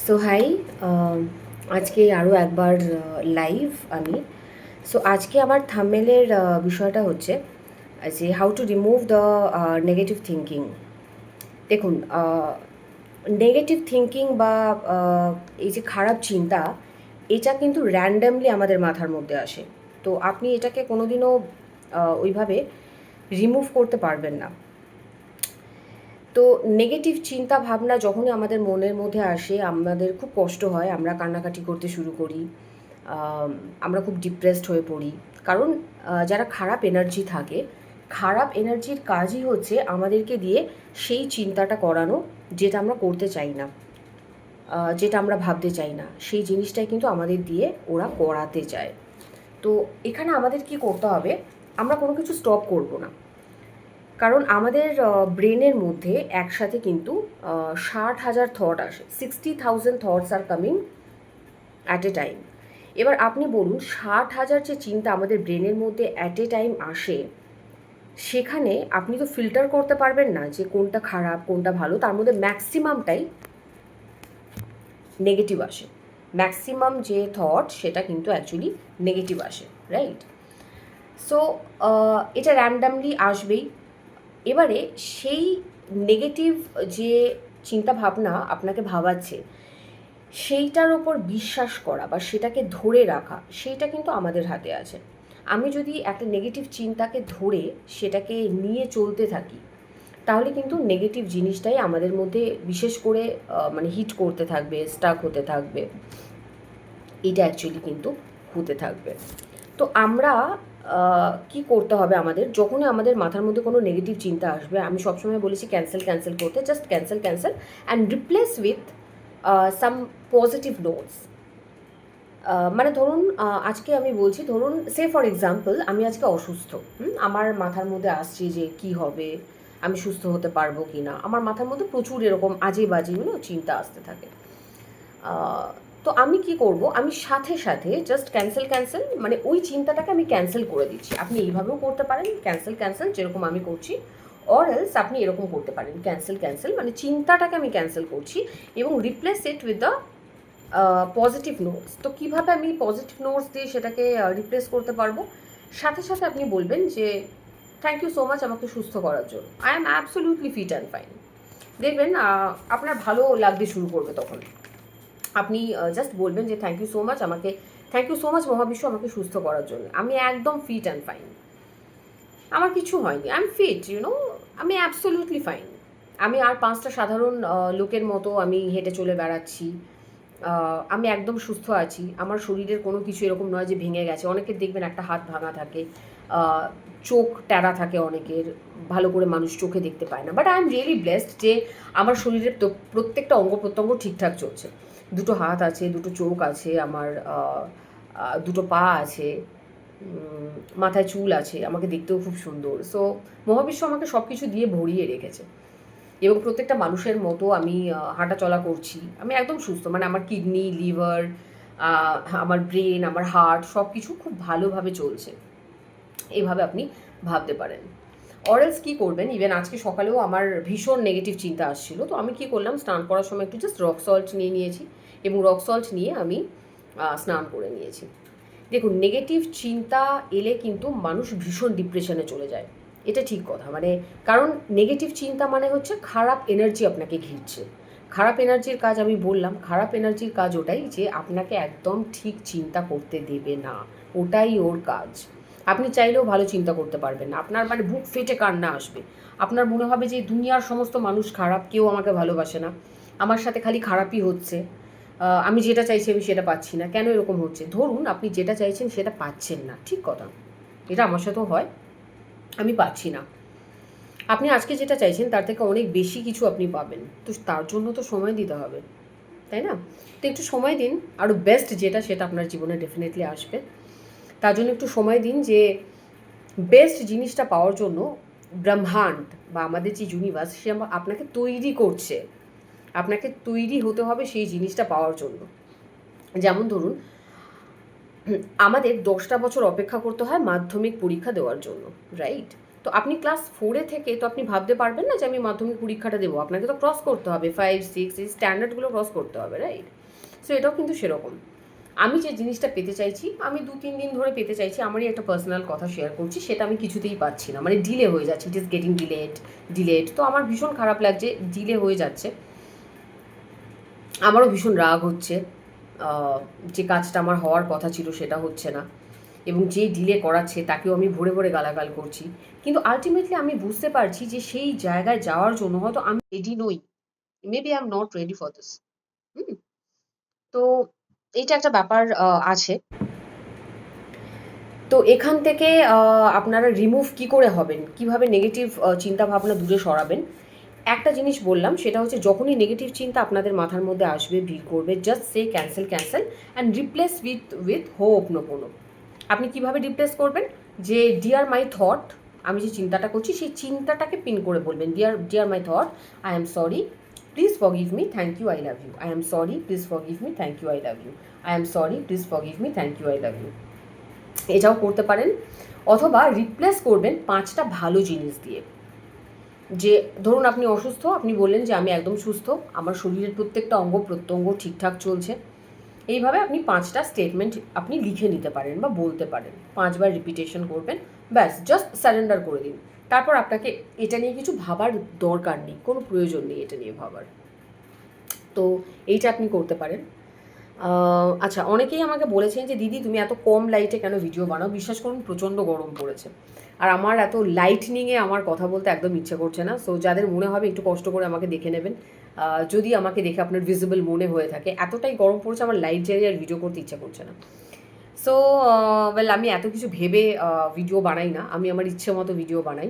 So high, আজকে আরও একবার লাইভ আমি। সো আজকে আমার থাম্বনেলের বিষয়টা হচ্ছে যে how to remove the negative thinking. দেখুন, নেগেটিভ থিঙ্কিং বা এই যে খারাপ চিন্তা, এটা কিন্তু র্যান্ডামলি আমাদের মাথার মধ্যে আসে। তো আপনি এটাকে কোনোদিনও ওইভাবে রিমুভ করতে পারবেন না। তো নেগেটিভ চিন্তা ভাবনা যখনই আমাদের মনের মধ্যে আসে, আমাদের খুব কষ্ট হয়, আমরা কান্নাকাটি করতে শুরু করি, আমরা খুব ডিপ্রেসড হয়ে পড়ি। কারণ যারা খারাপ এনার্জি থাকে, খারাপ এনার্জির কাজই হচ্ছে আমাদেরকে দিয়ে সেই চিন্তাটা করানো যেটা আমরা করতে চাই না, যেটা আমরা ভাবতে চাই না, সেই জিনিসটাই কিন্তু আমাদের দিয়ে ওরা করাতে চায়। তো এখানে আমাদের কি করতে হবে, আমরা কোনো কিছু স্টপ করব না। কারণ আমাদের ব্রেনের মধ্যে একসাথে কিন্তু 60,000 থট আসে, 60,000 thoughts are coming at a time. এবার আপনি বলুন, 60,000 যে চিন্তা আমাদের ব্রেনের মধ্যে অ্যাট এ টাইম আসে, সেখানে আপনি তো ফিল্টার করতে পারবেন না যে কোনটা খারাপ কোনটা ভালো। তার মধ্যে ম্যাক্সিমামটাই নেগেটিভ আসে। ম্যাক্সিমাম যে থট সেটা কিন্তু অ্যাকচুয়ালি নেগেটিভ আসে, রাইট? সো এটা র্যান্ডামলি আসবেই। এবারে সেই নেগেটিভ যে চিন্তাভাবনা আপনাকে ভাবাচ্ছে, সেইটার ওপর বিশ্বাস করা বা সেটাকে ধরে রাখা, সেইটা কিন্তু আমাদের হাতে আছে। আমি যদি একটা নেগেটিভ চিন্তাকে ধরে সেটাকে নিয়ে চলতে থাকি, তাহলে কিন্তু নেগেটিভ জিনিসটাই আমাদের মধ্যে বিশেষ করে মানে হিট করতে থাকবে, স্টাক হতে থাকবে। এটা অ্যাকচুয়ালি কিন্তু হতে থাকবে। তো আমরা কি করতে হবে আমাদের, যখনই আমাদের মাথার মধ্যে কোনো নেগেটিভ চিন্তা আসবে, আমি সবসময় বলেছি ক্যান্সেল ক্যান্সেল করতে, just cancel cancel and replace with some positive notes. মানে ধরুন, আজকে আমি বলছি, ধরুন সে ফর এক্সাম্পল আমি আজকে অসুস্থ, আমার মাথার মধ্যে আসছে যে কি হবে, আমি সুস্থ হতে পারবো কি না, আমার মাথার মধ্যে প্রচুর এরকম আজে বাজে চিন্তা আসতে থাকে। তো আমি কি করব, আমি সাথে সাথে জাস্ট ক্যান্সেল ক্যান্সেল, মানে ওই চিন্তাটাকে আমি ক্যান্সেল করে দিচ্ছি। আপনি এইভাবেও করতে পারেন, ক্যান্সেল ক্যান্সেল যেরকম আমি করছি, অর এলস আপনি এরকম করতে পারেন, ক্যান্সেল ক্যান্সেল মানে চিন্তাটাকে আমি ক্যান্সেল করছি এবং replace it with the positive notes. তো কীভাবে আমি পজিটিভ নোটস দিয়ে সেটাকে রিপ্লেস করতে পারবো, সাথে সাথে আপনি বলবেন যে থ্যাংক ইউ সো মাচ আমাকে সুস্থ করার জন্য, I am absolutely fit and fine. দেখবেন আপনার ভালো লাগতে শুরু করবে তখন। আপনি জাস্ট বলবেন যে থ্যাংক ইউ সো মাচ আমাকে, থ্যাংক ইউ সো মাচ মহাবিশ্ব আমাকে সুস্থ করার জন্য, আমি একদম ফিট অ্যান্ড ফাইন, আমার কিছু হয়নি, আই এম ফিট, আমি অ্যাবসোলিউটলি ফাইন। আমি আর 5টা সাধারণ লোকের মতো আমি হেঁটে চলে বেড়াচ্ছি, আমি একদম সুস্থ আছি, আমার শরীরের কোনো কিছু এরকম নয় যে ভেঙে গেছে। অনেকের দেখবেন একটা হাত ভাঙা থাকে, চোখ ট্যাড়া থাকে অনেকের, ভালো করে মানুষ চোখে দেখতে পায় না। But I am really blessed যে আমার শরীরের প্রত্যেকটা অঙ্গ প্রত্যঙ্গ ঠিকঠাক চলছে। দুটো হাত আছে, দুটো চোখ আছে, আমার দুটো পা আছে, মাথায় চুল আছে, আমাকে দেখতেও খুব সুন্দর। সো মহাবিশ্ব আমাকে সব কিছু দিয়ে ভরিয়ে রেখেছে এবং প্রত্যেকটা মানুষের মতো আমি হাঁটা চলা করছি, আমি একদম সুস্থ। মানে আমার কিডনি, লিভার, আমার ব্রেন, আমার হার্ট সব কিছু খুব ভালোভাবে চলছে। এইভাবে আপনি ভাবতে পারেন। অরেলস কী করবেন, ইভেন আজকে সকালেও আমার ভীষণ নেগেটিভ চিন্তা আসছিল, তো আমি কী করলাম, স্নান করার সময় একটু জাস্ট রক সল্ট নিয়ে নিয়েছি এবং রক সল্ট নিয়ে আমি স্নান করে নিয়েছি। দেখুন, নেগেটিভ চিন্তা এলে কিন্তু মানুষ ভীষণ ডিপ্রেশনে চলে যায়, এটা ঠিক কথা। মানে কারণ নেগেটিভ চিন্তা মানে হচ্ছে খারাপ এনার্জি আপনাকে ঘিরছে। খারাপ এনার্জির কাজ আমি বললাম, খারাপ এনার্জির কাজ ওটাই যে আপনাকে একদম ঠিক চিন্তা করতে দেবে না, ওটাই ওর কাজ। আপনি চাইলেও ভালো চিন্তা করতে পারবেন না, আপনার মানে বুক ফেটে কান্না আসবে, আপনার মনে হবে যে দুনিয়ার সমস্ত মানুষ খারাপ, কেউ আমাকে ভালোবাসে না, আমার সাথে খালি খারাপই হচ্ছে, আমি যেটা চাইছি আমি সেটা পাচ্ছি না, কেন এরকম হচ্ছে। ধরুন আপনি যেটা চাইছেন সেটা পাচ্ছেন না, ঠিক কথা, এটা আমার সাথেও হয়, আমি পাচ্ছি না। আপনি আজকে যেটা চাইছেন তার থেকে অনেক বেশি কিছু আপনি পাবেন, তো তার জন্য তো সময় দিতে হবে, তাই না? তো একটু সময় দিন, আরও বেস্ট যেটা সেটা আপনার জীবনে ডেফিনেটলি আসবে। তার জন্য একটু সময় দিন যে বেস্ট জিনিসটা পাওয়ার জন্য ব্রহ্মাণ্ড বা আমাদের যে ইউনিভার্স, সে আপনাকে তৈরি করছে, আপনাকে তৈরি হতে হবে সেই জিনিসটা পাওয়ার জন্য। যেমন ধরুন, আমাদের 10টা বছর অপেক্ষা করতে হয় মাধ্যমিক পরীক্ষা দেওয়ার জন্য, রাইট? তো আপনি ক্লাস 4-এ থেকে তো আপনি ভাবতে পারবেন না যে আমি মাধ্যমিক পরীক্ষাটা দেবো, আপনাকে তো ক্রস করতে হবে 5, 6 এই স্ট্যান্ডার্ডগুলো ক্রস করতে হবে, রাইট? সো এটাও কিন্তু সেরকম। আমি যে জিনিসটা পেতে চাইছি, আমি 2-3 দিন ধরে পেতে চাইছি, আমারই একটা পার্সোনাল কথা শেয়ার করছি, সেটা আমি কিছুতেই পাচ্ছি না, মানে ডিলে হয়ে যাচ্ছে, ইট ইজ গেটিং ডিলেড। তো আমার ভীষণ খারাপ লাগছে, ডিলে হয়ে যাচ্ছে, আমারও ভীষণ রাগ হচ্ছে, যে কাজটা আমার হওয়ার কথা ছিল সেটা হচ্ছে না, এবং যে ডিলে করাচ্ছে তাকেও আমি ভরে ভরে গালাগাল করছি। কিন্তু আলটিমেটলি আমি বুঝতে পারছি যে সেই জায়গায় যাওয়ার জন্য হয়তো আমি রেডি নই, maybe I am not ready for this. তো এইটা একটা ব্যাপার আছে। তো এখান থেকে আপনারা রিমুভ কি করে হবেন, কিভাবে নেগেটিভ চিন্তাভাবনা দূরে সরাবেন? একটা জিনিস বললাম, সেটা হচ্ছে যখনই নেগেটিভ চিন্তা আপনাদের মাথার মধ্যে আসবে, ভিড় করবে, just say cancel and replace with ho'oponopono. আপনি কিভাবে রিপ্লেস করবেন? যে ডিয়ার মাই থট, আমি যে চিন্তাটা করছি সেই চিন্তাটাকে পিন করে বলবেন, dear my thought, I am sorry, please forgive me, thank you, I love you, I am sorry, please forgive me, thank you, I love you, I am sorry, please forgive me, thank you, I love you. এটাও করতে পারেন। অথবা replace করবেন 5টা ভালো জিনিস দিয়ে। যে ধরুন আপনি অসুস্থ, আপনি বললেন যে আমি একদম সুস্থ, আমার শরীরের প্রত্যেকটা অঙ্গ প্রত্যঙ্গ ঠিকঠাক চলছে। এইভাবে আপনি 5টা স্টেটমেন্ট আপনি লিখে নিতে পারেন বা বলতে পারেন, 5বার রিপিটেশন করবেন, ব্যাস জাস্ট সারেন্ডার করে দিন। তারপর আপনাকে এটা নিয়ে কিছু ভাবার দরকার নেই, কোনো প্রয়োজন নেই এটা নিয়ে ভাবার। তো এইটা আপনি করতে পারেন। আচ্ছা, অনেকেই আমাকে বলেছেন যে দিদি তুমি এত কম লাইটে কেন ভিডিও বানাও? বিশ্বাস করুন প্রচণ্ড গরম পড়েছে, আর আমার এত লাইটনিংয়ে আমার কথা বলতে একদম ইচ্ছে করছে না। সো যাদের মনে হবে একটু কষ্ট করে আমাকে দেখে নেবেন, যদি আমাকে দেখে আপনার ভিজিবল মনে হয়ে থাকে। এতটাই গরম পড়েছে, আমার লাইট জ্বালিয়ে আর ভিডিও করতে ইচ্ছে করছে না। সো ওয়েল, আমি এত কিছু ভেবে ভিডিও বানাই না, আমি আমার ইচ্ছে মতো ভিডিও বানাই।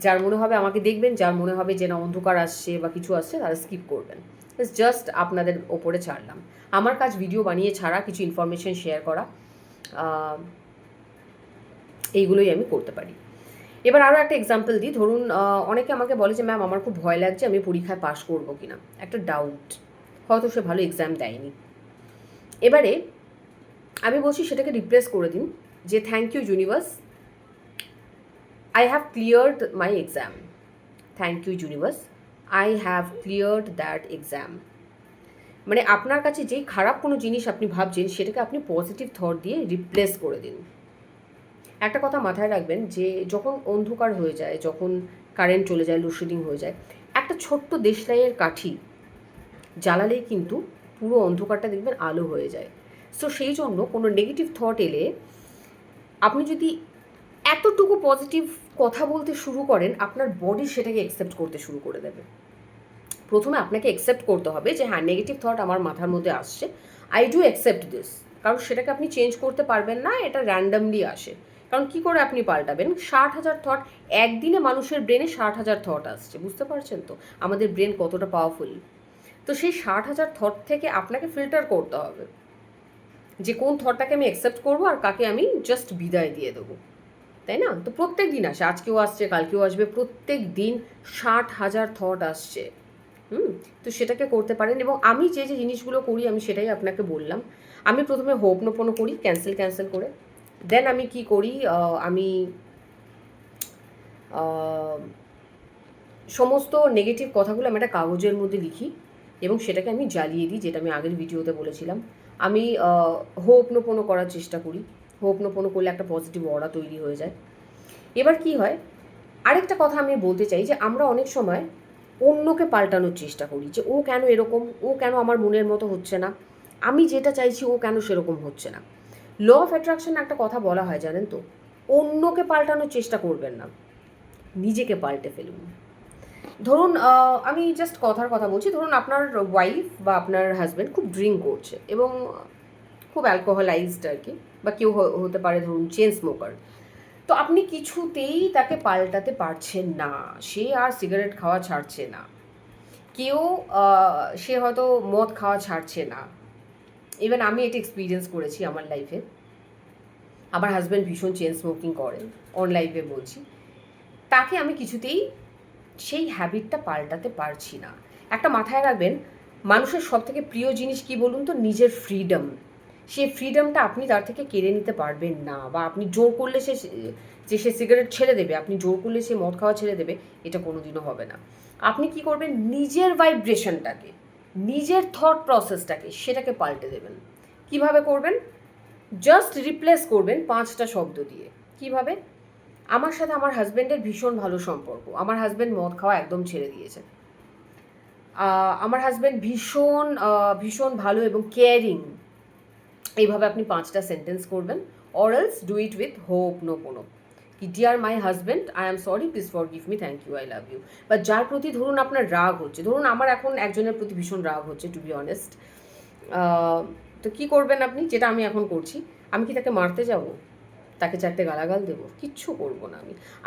যার মনে হবে আমাকে দেখবেন, যার মনে হবে যে না অন্ধকার আসছে বা কিছু আসছে, তারা স্কিপ করবেন। জাস্ট আপনাদের ওপরে ছাড়লাম। আমার কাজ ভিডিও বানিয়ে ছাড়া, কিছু ইনফরমেশন শেয়ার করা, এইগুলোই আমি করতে পারি। এবার আরও একটা এক্সাম্পল দিই। ধরুন অনেকে আমাকে বলে যে ম্যাম আমার খুব ভয় লাগছে, আমি পরীক্ষায় পাশ করবো কি না, একটা ডাউট, হয়তো সে ভালো এক্সাম দেয়নি। এবারে আমি বলছি সেটাকে রিপ্লেস করে দিন, যে thank you universe, I have cleared my exam. Thank you universe, I have cleared that exam. মানে আপনার কাছে যেই খারাপ কোনো জিনিস আপনি ভাবছেন সেটাকে আপনি পজিটিভ থট দিয়ে রিপ্লেস করে দিন। একটা কথা মাথায় রাখবেন, যে যখন অন্ধকার হয়ে যায়, যখন কারেন্ট চলে যায়, লোডশেডিং হয়ে যায়, একটা ছোট্ট দেশলাইয়ের কাঠি জ্বালালেই কিন্তু পুরো অন্ধকারটা দেখবেন আলো হয়ে যায়। সো সেই জন্য কোনো নেগেটিভ থট এলে আপনি যদি এতটুকু পজিটিভ কথা বলতে শুরু করেন, আপনার বডি সেটাকে অ্যাকসেপ্ট করতে শুরু করে দেবে। প্রথমে আপনাকে অ্যাকসেপ্ট করতে হবে যে হ্যাঁ, নেগেটিভ থট আমার মাথার মধ্যে আসছে, আই ডু অ্যাকসেপ্ট দিস। কারণ সেটাকে আপনি চেঞ্জ করতে পারবেন না, এটা র্যান্ডামলি আসে। কারণ কী করে আপনি পাল্টাবেন? 60,000 থট একদিনে, মানুষের ব্রেনে 60,000 থট আসছে, বুঝতে পারছেন তো আমাদের ব্রেন কতটা পাওয়ারফুল। তো সেই 60,000 থট থেকে আপনাকে ফিল্টার করতে হবে যে কোন থটটাকে আমি অ্যাকসেপ্ট করবো আর কাকে আমি জাস্ট বিদায় দিয়ে দেবো, তাই না? তো প্রত্যেক দিন আসে, আজকেও আসছে, কালকেও আসবে, প্রত্যেক দিন 60,000 থট আসছে। তো সেটাকে করতে পারেন। এবং আমি যে যে জিনিসগুলো করি আমি সেটাই আপনাকে বললাম। আমি প্রথমে হোপনোপনো করি, ক্যান্সেল করে। দেন আমি কি করি, আমি সমস্ত নেগেটিভ কথাগুলো আমি একটা কাগজের মধ্যে লিখি এবং সেটাকে আমি জ্বালিয়ে দিই, যেটা আমি আগের ভিডিওতে বলেছিলাম। আমি হোপনোপনো করার চেষ্টা করি, হোপনোপনো করলে একটা পজিটিভ অরা তৈরি হয়ে যায়। এবার কি হয়, আরেকটা কথা আমি বলতে চাই, যে আমরা অনেক সময় অন্যকে পাল্টানোর চেষ্টা করি, যে ও কেন এরকম, ও কেন আমার মনের মতো হচ্ছে না, আমি যেটা চাইছি ও কেন সেরকম হচ্ছে না। ল অফ অ্যাট্রাকশন একটা কথা বলা হয় জানেন তো, অন্যকে পাল্টানোর চেষ্টা করবেন না, নিজেকে পাল্টে ফেলুন। ধরুন আমি জাস্ট কথার কথা বলছি, ধরুন আপনার ওয়াইফ বা আপনার হাজব্যান্ড খুব ড্রিঙ্ক করছে এবং খুব অ্যালকোহলাইজড আর কি, বা কেউ হতে পারে ধরুন চেন স্মোকার। তো আপনি কিছুতেই তাকে পাল্টাতে পারছেন না, সে আর সিগারেট খাওয়া ছাড়ছে না, কেউ সে হয়তো মদ খাওয়া ছাড়ছে না। ইভেন আমি এটা এক্সপিরিয়েন্স করেছি আমার লাইফে। আমার হাজব্যান্ড ভীষণ চেন স্মোকিং করেন, অন লাইফে বলছি। তাকে আমি কিছুতেই সেই হ্যাবিটটা পাল্টাতে পারছি না। একটা মাথায় রাখবেন, মানুষের সবথেকে প্রিয় জিনিস কি বলুন তো? নিজের ফ্রিডম। সেই ফ্রিডমটা আপনি তার থেকে কেড়ে নিতে পারবেন না, বা আপনি জোর করলে সে সিগারেট ছেড়ে দেবে, আপনি জোর করলে সে মদ খাওয়া ছেড়ে দেবে, এটা কোনোদিনও হবে না। আপনি কি করবেন, নিজের ভাইব্রেশনটাকে, নিজের থট প্রসেসটাকে সেটাকে পাল্টে দেবেন। কিভাবে করবেন? জাস্ট রিপ্লেস করবেন 5টা শব্দ দিয়ে। কিভাবে? আমার সাথে আমার হাজব্যান্ডের ভীষণ ভালো সম্পর্ক, আমার হাজব্যান্ড মদ খাওয়া একদম ছেড়ে দিয়েছে, আমার হাজব্যান্ড ভীষণ ভীষণ ভালো এবং কেয়ারিং। এইভাবে আপনি 5টা সেন্টেন্স করবেন। Or else do it with hope no কোনো, কি dear my husband, I am sorry, please forgive me, thank you, I love you. বা যার প্রতি ধরুন আপনার রাগ হচ্ছে, ধরুন আমার এখন একজনের প্রতি ভীষণ রাগ হচ্ছে, টু বি অনেস্ট, তো কী করবেন আপনি, যেটা আমি এখন করছি, আমি কি তাকে মারতে যাব, তাকে 4টে গালাগাল দেবো? কিচ্ছু করবো না।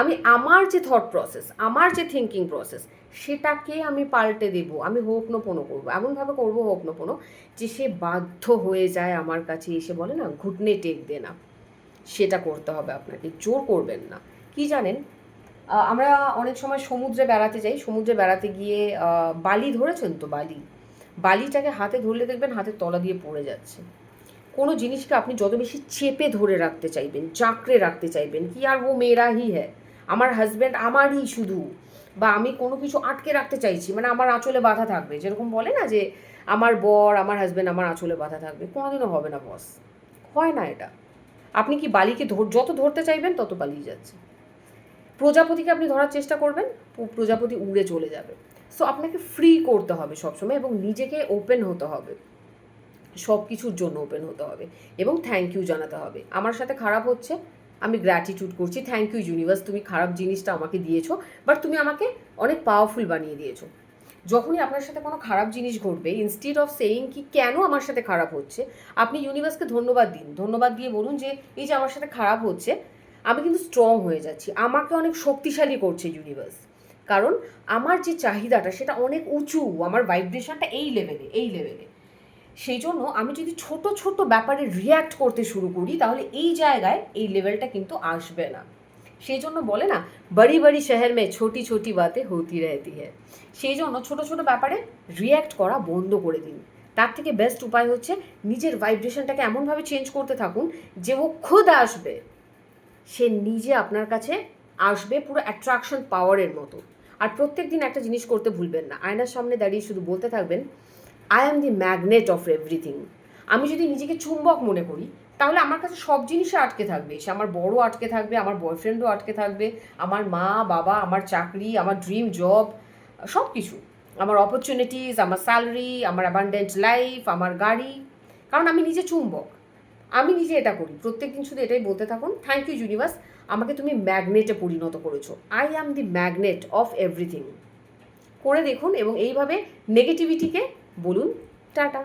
আমি আমার যে থট প্রসেস, আমার যে থিঙ্কিং প্রসেস, সেটাকে আমি পাল্টে দেবো। আমি হোপনোপনো করবো, এমনভাবে করবো হোপনোপনো যে সে বাধ্য হয়ে যায় আমার কাছে এসে বলে না, ঘুটনে টেক দে না। সেটা করতে হবে আপনাকে, জোর করবেন না। কি জানেন, আমরা অনেক সময় সমুদ্রে বেড়াতে যাই, সমুদ্রে বেড়াতে গিয়ে বালি ধরেছেন তো, বালিটাকে হাতে ধরলে দেখবেন হাতের তলা দিয়ে পড়ে যাচ্ছে। কোনো জিনিসকে আপনি যত বেশি চেপে ধরে রাখতে চাইবেন, জাঁকড়ে রাখতে চাইবেন, কি আর ও মেয়েরা হি হ্যাঁ, আমার হাজব্যান্ড আমারই শুধু, বা আমি কোনো কিছু আটকে রাখতে চাইছি, মানে আমার আঁচলে বাঁধা থাকবে, যেরকম বলে না যে আমার বর, আমার হাজব্যান্ড আমার আঁচলে বাঁধা থাকবে, কোনোদিনও হবে না বস, হয় না এটা। আপনি কি বালিকে যত ধরতে চাইবেন তত পালিয়ে যাচ্ছে। প্রজাপতিকে আপনি ধরার চেষ্টা করবেন, প্রজাপতি উড়ে চলে যাবে। সো আপনাকে ফ্রি করতে হবে সবসময়, এবং নিজেকে ওপেন হতে হবে, সব কিছুর জন্য ওপেন হতে হবে, এবং থ্যাংক ইউ জানাতে হবে। আমার সাথে খারাপ হচ্ছে, আমি গ্র্যাটিটিউড করছি, থ্যাংক ইউ ইউনিভার্স, তুমি খারাপ জিনিসটা আমাকে দিয়েছো, বাট তুমি আমাকে অনেক পাওয়ারফুল বানিয়ে দিয়েছো। যখনই আপনার সাথে কোনো খারাপ জিনিস ঘটবে, ইনস্টিড অফ সেইং কি কেন আমার সাথে খারাপ হচ্ছে, আপনি ইউনিভার্সকে ধন্যবাদ দিন। ধন্যবাদ দিয়ে বলুন যে এই যে আমার সাথে খারাপ হচ্ছে, আমি কিন্তু স্ট্রং হয়ে যাচ্ছি, আমাকে অনেক শক্তিশালী করছে ইউনিভার্স, কারণ আমার যে চাহিদাটা সেটা অনেক উঁচু, আমার ভাইব্রেশনটা এই লেভেলে। সেই জন্য আমি যদি ছোট ছোট ব্যাপারে রিয়্যাক্ট করতে শুরু করি, তাহলে এই জায়গায় এই লেভেলটা কিন্তু আসবে না। সেই জন্য বলে না, বড়ি বড়ি শহর মে ছোটি ছোটি বাতে হতি রহতি হ্যায়। সেই জন্য ছোট ছোট ব্যাপারে রিয়্যাক্ট করা বন্ধ করে দিন। তার থেকে বেস্ট উপায় হচ্ছে নিজের ভাইব্রেশনটাকে এমনভাবে চেঞ্জ করতে থাকুন যে ও খুদ আসবে, সে নিজে আপনার কাছে আসবে পুরো অ্যাট্রাকশন পাওয়ারের মতো। আর প্রত্যেক দিন একটা জিনিস করতে ভুলবেন না, আয়নার সামনে দাঁড়িয়ে শুধু বলতে থাকবেন, I am the magnet of everything. আমি যদি নিজেকে চুম্বক মনে করি, তাহলে আমার কাছে সব জিনিসে আটকে থাকবে, সে আমার বড় আটকে থাকবে, আমার বয়ফ্রেন্ডও আটকে থাকবে, আমার মা বাবা, আমার চাকরি, আমার ড্রিম জব, সব কিছু, আমার অপরচুনিটিস, আমার স্যালারি, আমার অ্যাবান্ডেন্ট লাইফ, আমার গাড়ি, কারণ আমি নিজে চুম্বক। আমি নিজে এটা করি, প্রত্যেক দিন শুধু এটাই বলতে থাকুন, থ্যাংক ইউ ইউনিভার্স, আমাকে তুমি ম্যাগনেটে পরিণত করেছো, I am the magnet of everything. করে দেখুন, এবং এইভাবে নেগেটিভিটিকে বলুন টাটা।